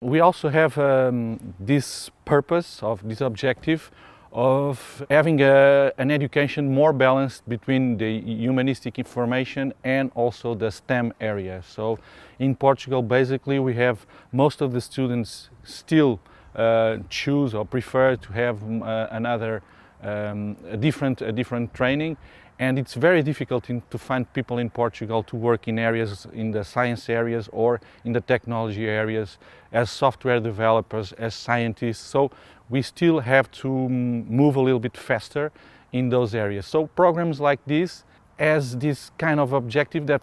We also have this purpose of this objective of having an education more balanced between the humanistic information and also the STEM area. So in Portugal, basically, we have most of the students still choose or prefer to have a different training, and it's very difficult to find people in Portugal to work in areas, in the science areas or in the technology areas, as software developers, as scientists. So we still have to move a little bit faster in those areas. So programs like this has this kind of objective that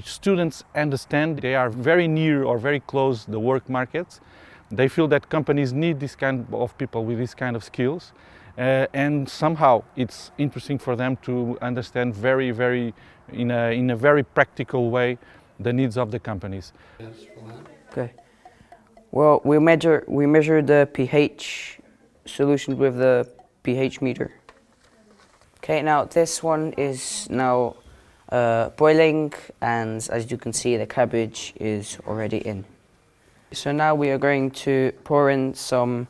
students understand they are very near or very close to the work markets. They feel that companies need this kind of people with this kind of skills. And somehow it's interesting for them to understand in a very practical way the needs of the companies. Okay. Well, we measure the pH solution with the pH meter. Okay, now this one is now boiling, and as you can see, the cabbage is already in. So now we are going to pour in some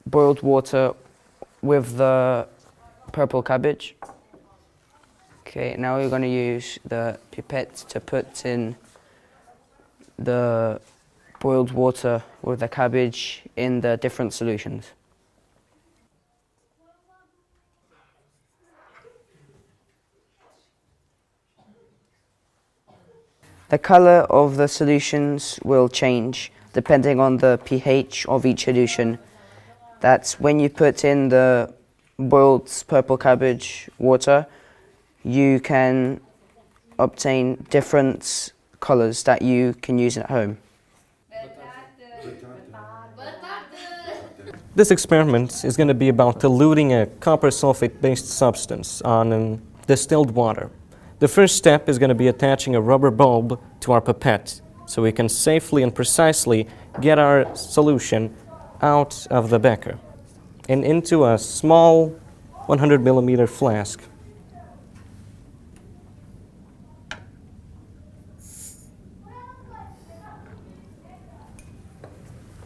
boiled water with the purple cabbage. Okay, now we're going to use the pipette to put in the boiled water with the cabbage in the different solutions. The color of the solutions will change depending on the pH of each solution. That's when you put in the boiled purple cabbage water, you can obtain different colors that you can use at home. This experiment is going to be about diluting a copper sulfate-based substance on distilled water. The first step is going to be attaching a rubber bulb to our pipette so we can safely and precisely get our solution out of the beaker and into a small 100 millimeter flask.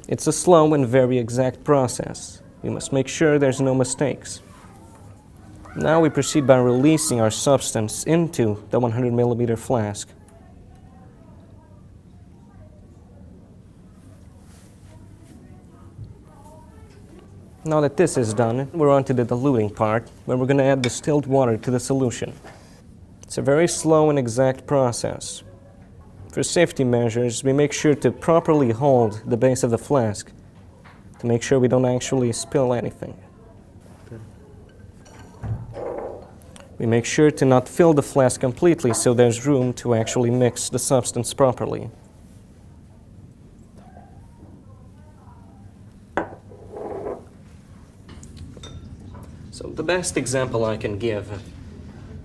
It's a slow and very exact process. We must make sure there's no mistakes. Now we proceed by releasing our substance into the 100 millimeter flask. Now that this is done, we're on to the diluting part, where we're going to add distilled water to the solution. It's a very slow and exact process. For safety measures, we make sure to properly hold the base of the flask to make sure we don't actually spill anything. We make sure to not fill the flask completely so there's room to actually mix the substance properly. So the best example I can give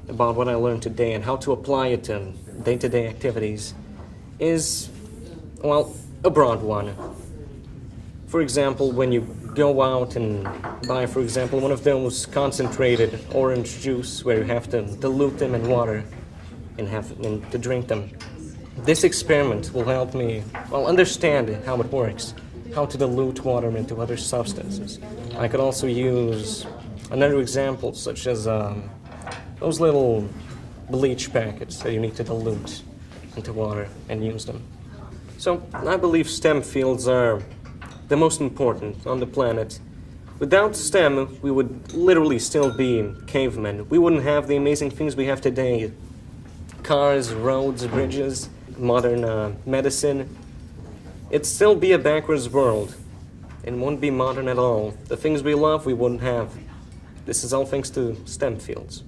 about what I learned today and how to apply it to day-to-day activities is, well, a broad one. For example, when you go out and buy, for example, one of those concentrated orange juice where you have to dilute them in water and to drink them. This experiment will help me, well, understand how it works, how to dilute water into other substances. I could also use another example, such as those little bleach packets that you need to dilute into water and use them. So I believe STEM fields are the most important on the planet. Without STEM, we would literally still be cavemen. We wouldn't have the amazing things we have today. Cars, roads, bridges, modern medicine. It'd still be a backwards world. It wouldn't be modern at all. The things we love, we wouldn't have. This is all thanks to STEM fields.